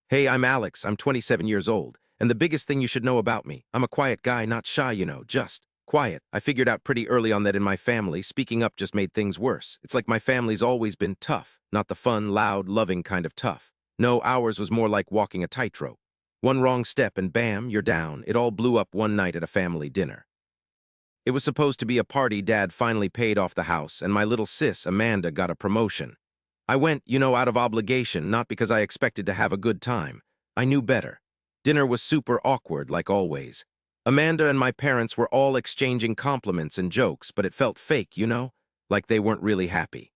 Hey, I'm Alex. I'm 27 years old. And the biggest thing you should know about me, I'm a quiet guy, not shy, just quiet. I figured out pretty early on that in my family, speaking up just made things worse. It's like my family's always been tough, not the fun, loud, loving kind of tough. No, ours was more like walking a tightrope. One wrong step and bam, you're down. It all blew up one night at a family dinner. It was supposed to be a party. Dad finally paid off the house, and my little sis, Amanda, got a promotion. I went, out of obligation, not because I expected to have a good time. I knew better. Dinner was super awkward, like always. Amanda and my parents were all exchanging compliments and jokes, but it felt fake, like they weren't really happy.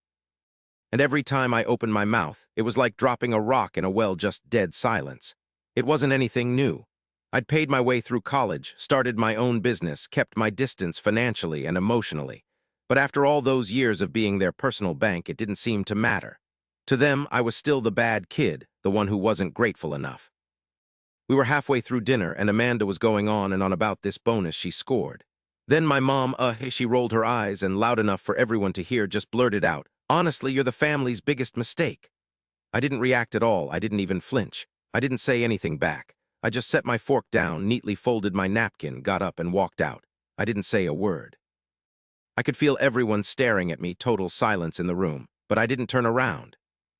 And every time I opened my mouth, it was like dropping a rock in a just dead silence. It wasn't anything new. I'd paid my way through college, started my own business, kept my distance financially and emotionally. But after all those years of being their personal bank, it didn't seem to matter. To them, I was still the bad kid, the one who wasn't grateful enough. We were halfway through dinner, and Amanda was going on and on about this bonus she scored. Then my mom, she rolled her eyes and, loud enough for everyone to hear, just blurted out, "Honestly, you're the family's biggest mistake." I didn't react at all. I didn't even flinch. I didn't say anything back. I just set my fork down, neatly folded my napkin, got up and walked out. I didn't say a word. I could feel everyone staring at me, total silence in the room, but I didn't turn around.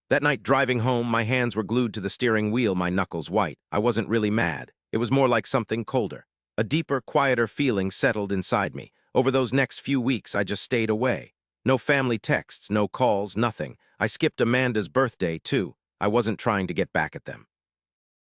That night driving home, my hands were glued to the steering wheel, my knuckles white. I wasn't really mad. It was more like something colder. A deeper, quieter feeling settled inside me. Over those next few weeks, I just stayed away. No family texts, no calls, nothing. I skipped Amanda's birthday, too. I wasn't trying to get back at them.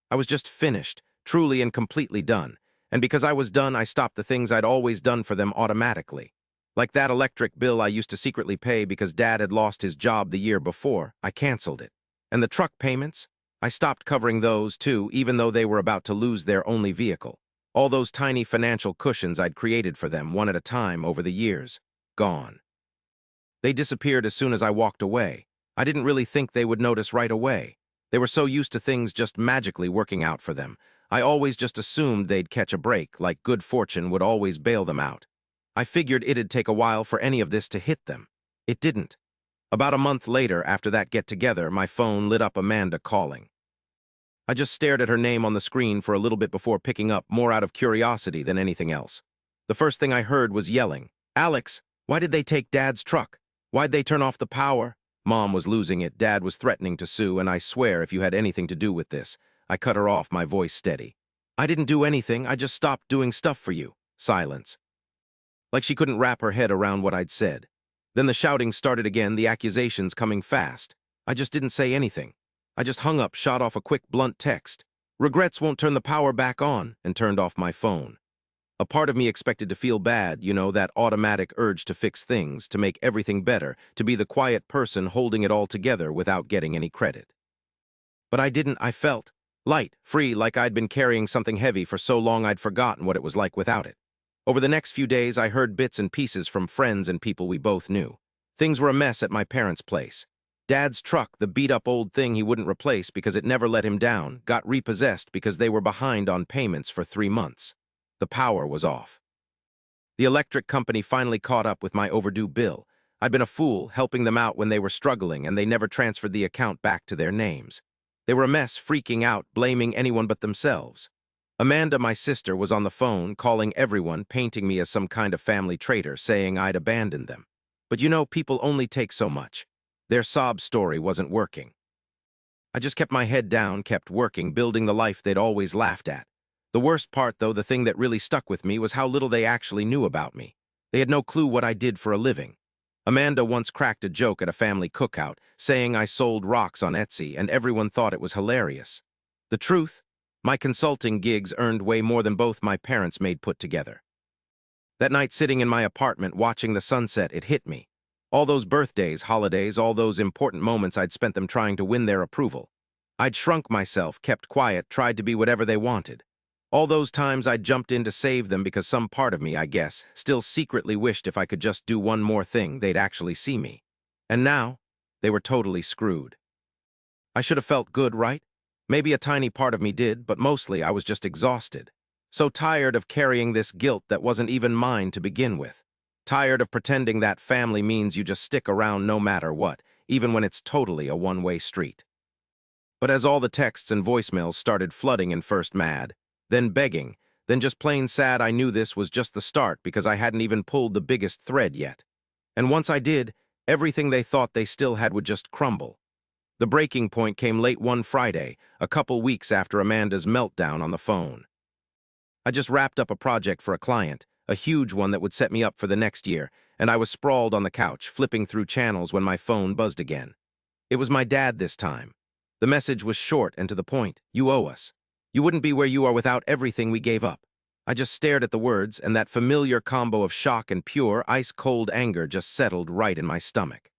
I was just finished, truly and completely done. And because I was done, I stopped the things I'd always done for them automatically. Like that electric bill I used to secretly pay because Dad had lost his job the year before, I canceled it. And the truck payments? I stopped covering those too, even though they were about to lose their only vehicle. All those tiny financial cushions I'd created for them, one at a time over the years, gone. They disappeared as soon as I walked away. I didn't really think they would notice right away. They were so used to things just magically working out for them. I always just assumed they'd catch a break, like good fortune would always bail them out. I figured it'd take a while for any of this to hit them. It didn't. About a month later, after that get-together, my phone lit up Amanda calling. I just stared at her name on the screen for a little bit before picking up, more out of curiosity than anything else. The first thing I heard was yelling, "Alex, why did they take Dad's truck? Why'd they turn off the power?" Mom was losing it, Dad was threatening to sue, and I swear if you had anything to do with this. I cut her off, my voice steady. "I didn't do anything, I just stopped doing stuff for you." Silence. Like she couldn't wrap her head around what I'd said. Then the shouting started again, the accusations coming fast. I just didn't say anything. I just hung up, shot off a quick, blunt text. "Regrets won't turn the power back on," and turned off my phone. A part of me expected to feel bad, that automatic urge to fix things, to make everything better, to be the quiet person holding it all together without getting any credit. But I didn't. I felt light, free, like I'd been carrying something heavy for so long I'd forgotten what it was like without it. Over the next few days, I heard bits and pieces from friends and people we both knew. Things were a mess at my parents' place. Dad's truck, the beat-up old thing he wouldn't replace because it never let him down, got repossessed because they were behind on payments for 3 months. The power was off. The electric company finally caught up with my overdue bill. I'd been a fool, helping them out when they were struggling, and they never transferred the account back to their names. They were a mess, freaking out, blaming anyone but themselves. Amanda, my sister, was on the phone, calling everyone, painting me as some kind of family traitor, saying I'd abandoned them. But people only take so much. Their sob story wasn't working. I just kept my head down, kept working, building the life they'd always laughed at. The worst part, though, the thing that really stuck with me, was how little they actually knew about me. They had no clue what I did for a living. Amanda once cracked a joke at a family cookout, saying I sold rocks on Etsy, and everyone thought it was hilarious. The truth? My consulting gigs earned way more than both my parents made put together. That night, sitting in my apartment watching the sunset, it hit me. All those birthdays, holidays, all those important moments, I'd spent them trying to win their approval. I'd shrunk myself, kept quiet, tried to be whatever they wanted. All those times I'd jumped in to save them because some part of me, I guess, still secretly wished if I could just do one more thing, they'd actually see me. And now, they were totally screwed. I should have felt good, right? Maybe a tiny part of me did, but mostly I was just exhausted. So tired of carrying this guilt that wasn't even mine to begin with. Tired of pretending that family means you just stick around no matter what, even when it's totally a one-way street. But as all the texts and voicemails started flooding in first mad, then begging, then just plain sad, I knew this was just the start because I hadn't even pulled the biggest thread yet. And once I did, everything they thought they still had would just crumble. The breaking point came late one Friday, a couple weeks after Amanda's meltdown on the phone. I just wrapped up a project for a client, a huge one that would set me up for the next year, and I was sprawled on the couch, flipping through channels when my phone buzzed again. It was my dad this time. The message was short and to the point. "You owe us. You wouldn't be where you are without everything we gave up." I just stared at the words, and that familiar combo of shock and pure, ice-cold anger just settled right in my stomach.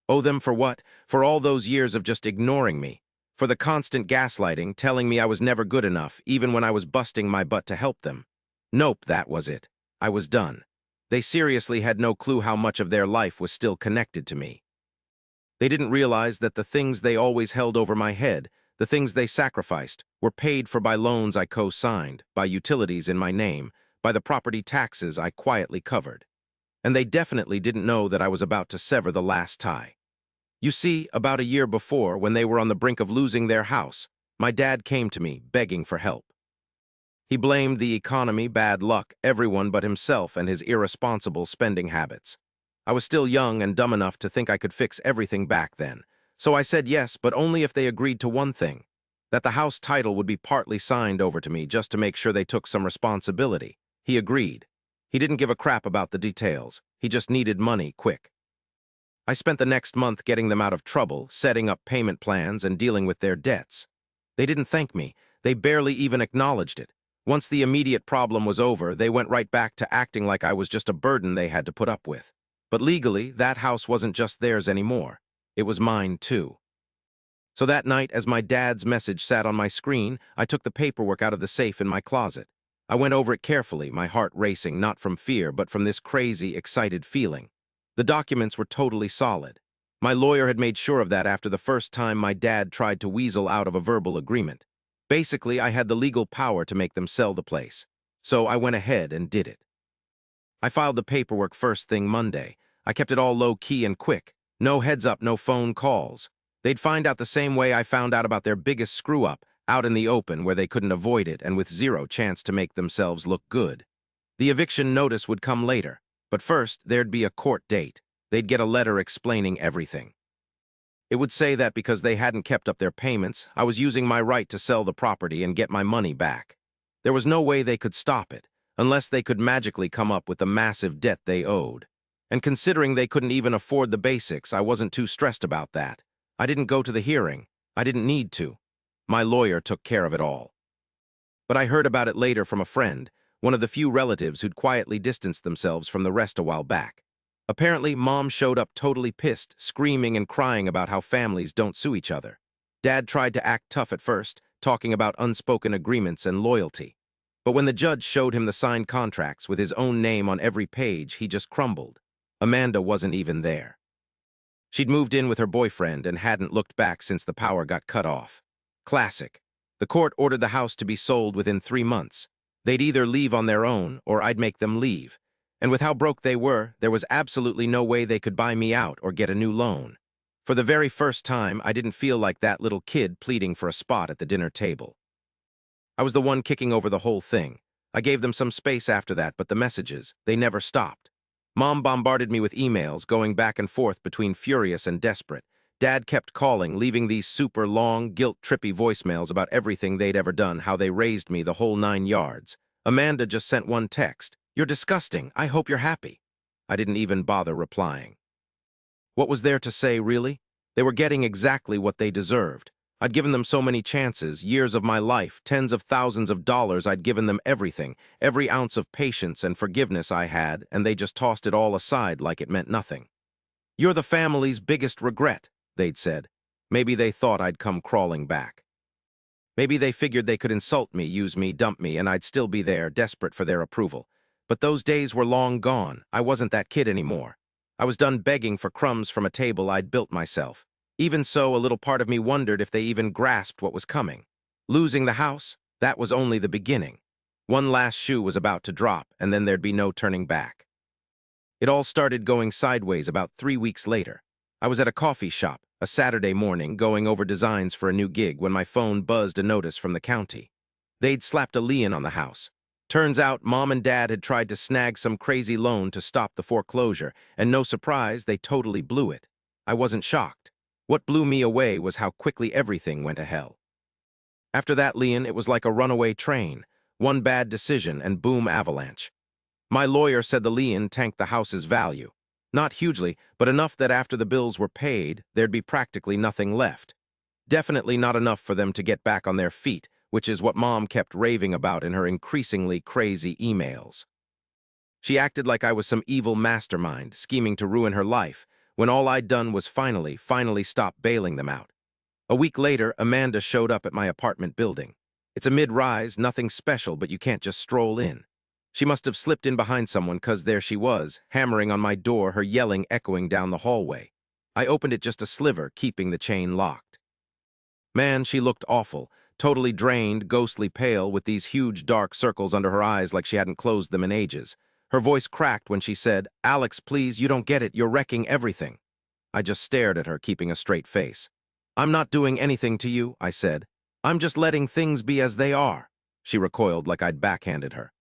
Owe them for what? For all those years of just ignoring me. For the constant gaslighting, telling me I was never good enough, even when I was busting my butt to help them. Nope, that was it. I was done. They seriously had no clue how much of their life was still connected to me. They didn't realize that the things they always held over my head, the things they sacrificed, were paid for by loans I co-signed, by utilities in my name, by the property taxes I quietly covered. And they definitely didn't know that I was about to sever the last tie. You see, about a year before, when they were on the brink of losing their house, my dad came to me, begging for help. He blamed the economy, bad luck, everyone but himself and his irresponsible spending habits. I was still young and dumb enough to think I could fix everything back then. So I said yes, but only if they agreed to one thing, that the house title would be partly signed over to me just to make sure they took some responsibility. He agreed. He didn't give a crap about the details. He just needed money quick. I spent the next month getting them out of trouble, setting up payment plans and dealing with their debts. They didn't thank me. They barely even acknowledged it. Once the immediate problem was over, they went right back to acting like I was just a burden they had to put up with. But legally, that house wasn't just theirs anymore. It was mine, too. So that night, as my dad's message sat on my screen, I took the paperwork out of the safe in my closet. I went over it carefully, my heart racing, not from fear, but from this crazy, excited feeling. The documents were totally solid. My lawyer had made sure of that after the first time my dad tried to weasel out of a verbal agreement. Basically, I had the legal power to make them sell the place. So I went ahead and did it. I filed the paperwork first thing Monday. I kept it all low-key and quick. No heads-up, no phone calls. They'd find out the same way I found out about their biggest screw-up, out in the open where they couldn't avoid it and with zero chance to make themselves look good. The eviction notice would come later, but first there'd be a court date. They'd get a letter explaining everything. It would say that because they hadn't kept up their payments, I was using my right to sell the property and get my money back. There was no way they could stop it, unless they could magically come up with the massive debt they owed. And considering they couldn't even afford the basics, I wasn't too stressed about that. I didn't go to the hearing. I didn't need to. My lawyer took care of it all. But I heard about it later from a friend, one of the few relatives who'd quietly distanced themselves from the rest a while back. Apparently, Mom showed up totally pissed, screaming and crying about how families don't sue each other. Dad tried to act tough at first, talking about unspoken agreements and loyalty. But when the judge showed him the signed contracts with his own name on every page, he just crumbled. Amanda wasn't even there. She'd moved in with her boyfriend and hadn't looked back since the power got cut off. Classic. The court ordered the house to be sold within 3 months. They'd either leave on their own or I'd make them leave. And with how broke they were, there was absolutely no way they could buy me out or get a new loan. For the very first time, I didn't feel like that little kid pleading for a spot at the dinner table. I was the one kicking over the whole thing. I gave them some space after that, but the messages, they never stopped. Mom bombarded me with emails, going back and forth between furious and desperate. Dad kept calling, leaving these super long, guilt-trippy voicemails about everything they'd ever done, how they raised me the whole 9 yards. Amanda just sent one text. "You're disgusting. I hope you're happy." I didn't even bother replying. What was there to say, really? They were getting exactly what they deserved. I'd given them so many chances, years of my life, tens of thousands of dollars. I'd given them everything, every ounce of patience and forgiveness I had, and they just tossed it all aside like it meant nothing. "You're the family's biggest regret," they'd said. Maybe they thought I'd come crawling back. Maybe they figured they could insult me, use me, dump me, and I'd still be there, desperate for their approval. But those days were long gone. I wasn't that kid anymore. I was done begging for crumbs from a table I'd built myself. Even so, a little part of me wondered if they even grasped what was coming. Losing the house? That was only the beginning. One last shoe was about to drop, and then there'd be no turning back. It all started going sideways about 3 weeks later. I was at a coffee shop, a Saturday morning, going over designs for a new gig when my phone buzzed a notice from the county. They'd slapped a lien on the house. Turns out Mom and Dad had tried to snag some crazy loan to stop the foreclosure, and no surprise, they totally blew it. I wasn't shocked. What blew me away was how quickly everything went to hell. After that lien, it was like a runaway train. One bad decision and boom, avalanche. My lawyer said the lien tanked the house's value. Not hugely, but enough that after the bills were paid, there'd be practically nothing left. Definitely not enough for them to get back on their feet, which is what Mom kept raving about in her increasingly crazy emails. She acted like I was some evil mastermind scheming to ruin her life, when all I'd done was finally stop bailing them out. A week later, Amanda showed up at my apartment building. It's a mid-rise, nothing special, but you can't just stroll in. She must have slipped in behind someone, 'cause there she was, hammering on my door, her yelling echoing down the hallway. I opened it just a sliver, keeping the chain locked. Man, she looked awful, totally drained, ghostly pale, with these huge dark circles under her eyes like she hadn't closed them in ages. Her voice cracked when she said, "Alex, please, you don't get it, you're wrecking everything." I just stared at her, keeping a straight face. "I'm not doing anything to you," I said. "I'm just letting things be as they are." She recoiled like I'd backhanded her.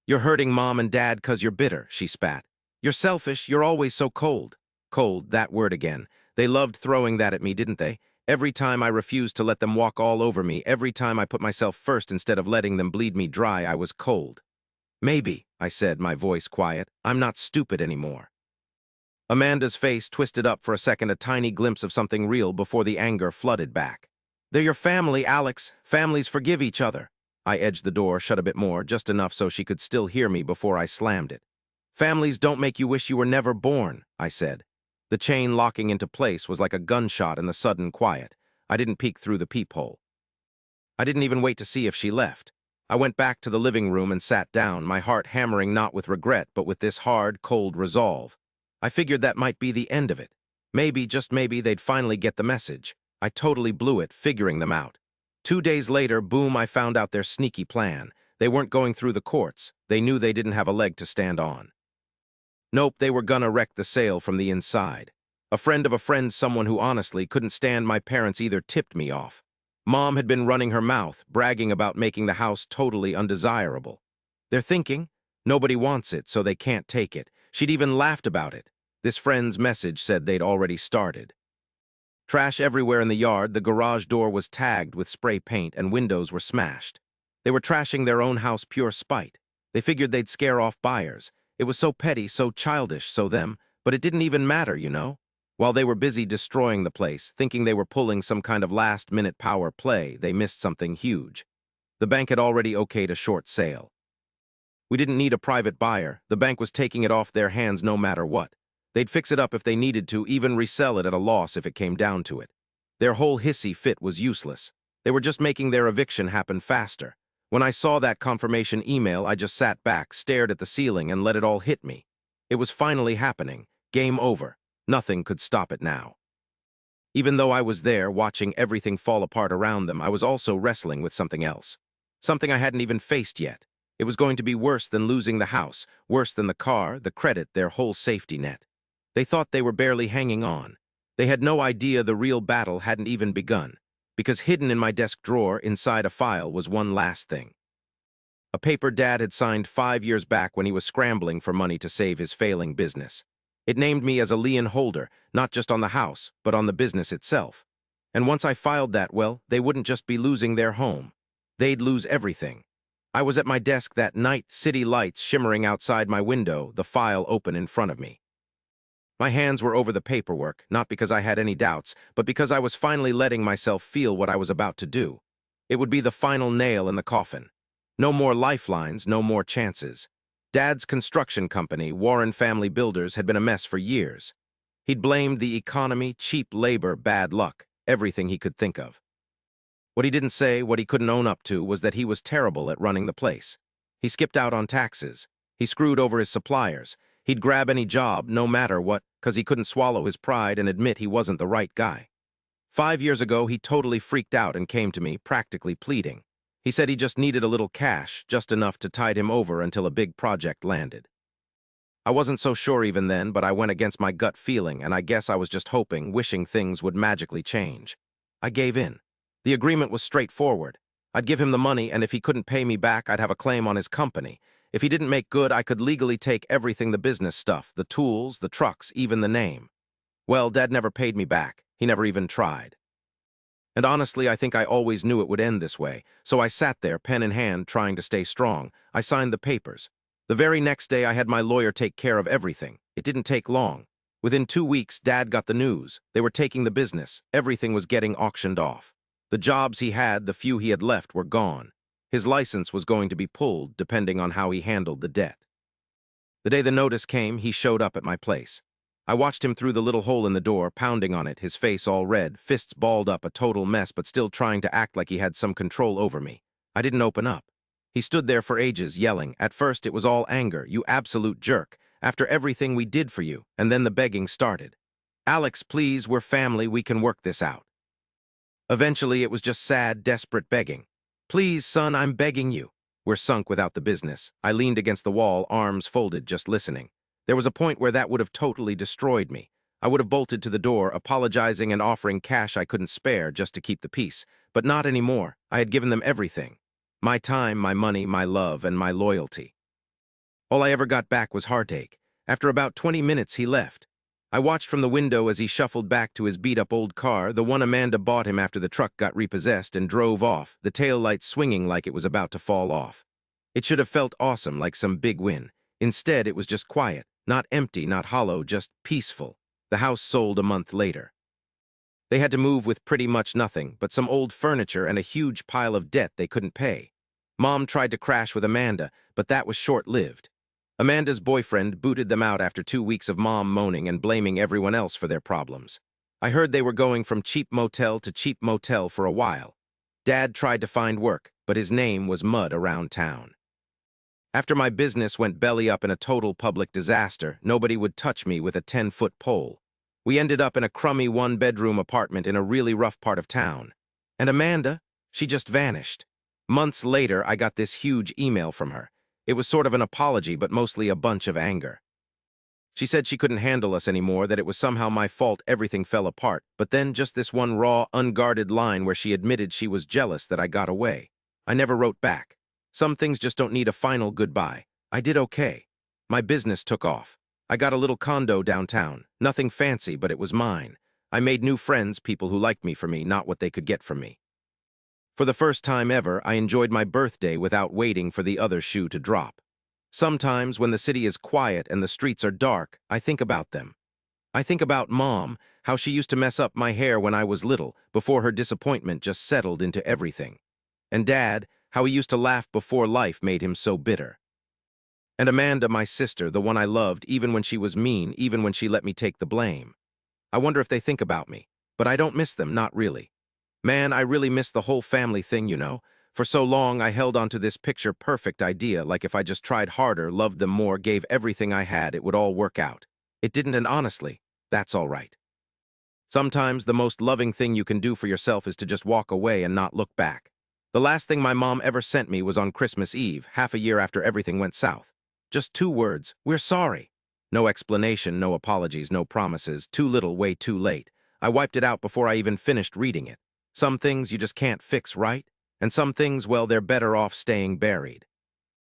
"You're hurting Mom and Dad 'cause you're bitter," she spat. "You're selfish, you're always so cold." Cold, that word again. They loved throwing that at me, didn't they? Every time I refused to let them walk all over me, every time I put myself first instead of letting them bleed me dry, I was cold. "Maybe," I said, my voice quiet. "I'm not stupid anymore." Amanda's face twisted up for a second, a tiny glimpse of something real before the anger flooded back. "They're your family, Alex. Families forgive each other." I edged the door shut a bit more, just enough so she could still hear me before I slammed it. "Families don't make you wish you were never born," I said. The chain locking into place was like a gunshot in the sudden quiet. I didn't peek through the peephole. I didn't even wait to see if she left. I went back to the living room and sat down, my heart hammering not with regret but with this hard, cold resolve. I figured that might be the end of it. Maybe, just maybe, they'd finally get the message. I totally blew it, figuring them out. 2 days later, boom, I found out their sneaky plan. They weren't going through the courts. They knew they didn't have a leg to stand on. Nope, they were gonna wreck the sale from the inside. A friend of a friend, someone who honestly couldn't stand my parents either, tipped me off. Mom had been running her mouth, bragging about making the house totally undesirable. They're thinking, nobody wants it, so they can't take it. She'd even laughed about it. This friend's message said they'd already started. Trash everywhere in the yard, the garage door was tagged with spray paint, and windows were smashed. They were trashing their own house pure spite. They figured they'd scare off buyers. It was so petty, so childish, so them, but it didn't even matter, you know? While they were busy destroying the place, thinking they were pulling some kind of last-minute power play, they missed something huge. The bank had already okayed a short sale. We didn't need a private buyer. The bank was taking it off their hands no matter what. They'd fix it up if they needed to, even resell it at a loss if it came down to it. Their whole hissy fit was useless. They were just making their eviction happen faster. When I saw that confirmation email, I just sat back, stared at the ceiling, and let it all hit me. It was finally happening. Game over. Nothing could stop it now. Even though I was there, watching everything fall apart around them, I was also wrestling with something else. Something I hadn't even faced yet. It was going to be worse than losing the house, worse than the car, the credit, their whole safety net. They thought they were barely hanging on. They had no idea the real battle hadn't even begun, because hidden in my desk drawer inside a file was one last thing. A paper Dad had signed 5 years back when he was scrambling for money to save his failing business. It named me as a lien holder, not just on the house, but on the business itself. And once I filed that, well, they wouldn't just be losing their home. They'd lose everything. I was at my desk that night, city lights shimmering outside my window, the file open in front of me. My hands were over the paperwork, not because I had any doubts, but because I was finally letting myself feel what I was about to do. It would be the final nail in the coffin. No more lifelines, no more chances. Dad's construction company, Warren Family Builders, had been a mess for years. He'd blamed the economy, cheap labor, bad luck, everything he could think of. What he didn't say, what he couldn't own up to, was that he was terrible at running the place. He skipped out on taxes. He screwed over his suppliers. He'd grab any job, no matter what, because he couldn't swallow his pride and admit he wasn't the right guy. 5 years ago, he totally freaked out and came to me, practically pleading. He said he just needed a little cash, just enough to tide him over until a big project landed. I wasn't so sure even then, but I went against my gut feeling, and I guess I was just hoping, wishing things would magically change. I gave in. The agreement was straightforward. I'd give him the money, and if he couldn't pay me back, I'd have a claim on his company. If he didn't make good, I could legally take everything, the business stuff, the tools, the trucks, even the name. Well, Dad never paid me back. He never even tried. And honestly, I think I always knew it would end this way, so I sat there, pen in hand, trying to stay strong. I signed the papers. The very next day, I had my lawyer take care of everything. It didn't take long. Within 2 weeks, Dad got the news. They were taking the business. Everything was getting auctioned off. The jobs he had, the few he had left, were gone. His license was going to be pulled, depending on how he handled the debt. The day the notice came, he showed up at my place. I watched him through the little hole in the door, pounding on it, his face all red, fists balled up, a total mess, but still trying to act like he had some control over me. I didn't open up. He stood there for ages, yelling. At first, it was all anger. "You absolute jerk. After everything we did for you." And then the begging started. "Alex, please, we're family. We can work this out." Eventually, it was just sad, desperate begging. "Please, son, I'm begging you." We're sunk without the business. I leaned against the wall, arms folded, just listening. There was a point where that would have totally destroyed me. I would have bolted to the door, apologizing and offering cash I couldn't spare just to keep the peace. But not anymore. I had given them everything. My time, my money, my love, and my loyalty. All I ever got back was heartache. After about 20 minutes, he left. I watched from the window as he shuffled back to his beat-up old car, the one Amanda bought him after the truck got repossessed, and drove off, the taillight swinging like it was about to fall off. It should have felt awesome, like some big win. Instead, it was just quiet. Not empty, not hollow, just peaceful. The house sold a month later. They had to move with pretty much nothing but some old furniture and a huge pile of debt they couldn't pay. Mom tried to crash with Amanda, but that was short-lived. Amanda's boyfriend booted them out after 2 weeks of Mom moaning and blaming everyone else for their problems. I heard they were going from cheap motel to cheap motel for a while. Dad tried to find work, but his name was mud around town. After my business went belly up in a total public disaster, nobody would touch me with a 10-foot pole. We ended up in a crummy one-bedroom apartment in a really rough part of town. And Amanda, she just vanished. Months later, I got this huge email from her. It was sort of an apology, but mostly a bunch of anger. She said she couldn't handle us anymore, that it was somehow my fault everything fell apart, but then just this one raw, unguarded line where she admitted she was jealous that I got away. I never wrote back. Some things just don't need a final goodbye. I did okay. My business took off. I got a little condo downtown. Nothing fancy, but it was mine. I made new friends, people who liked me for me, not what they could get from me. For the first time ever, I enjoyed my birthday without waiting for the other shoe to drop. Sometimes, when the city is quiet and the streets are dark, I think about them. I think about Mom, how she used to mess up my hair when I was little, before her disappointment just settled into everything. And Dad, how he used to laugh before life made him so bitter. And Amanda, my sister, the one I loved, even when she was mean, even when she let me take the blame. I wonder if they think about me. But I don't miss them, not really. Man, I really miss the whole family thing, you know. For so long, I held on to this picture-perfect idea, like if I just tried harder, loved them more, gave everything I had, it would all work out. It didn't, and honestly, that's all right. Sometimes the most loving thing you can do for yourself is to just walk away and not look back. The last thing my mom ever sent me was on Christmas Eve, half a year after everything went south. Just 2 words, "We're sorry." No explanation, no apologies, no promises, too little, way too late. I wiped it out before I even finished reading it. Some things you just can't fix, right? And some things, well, they're better off staying buried.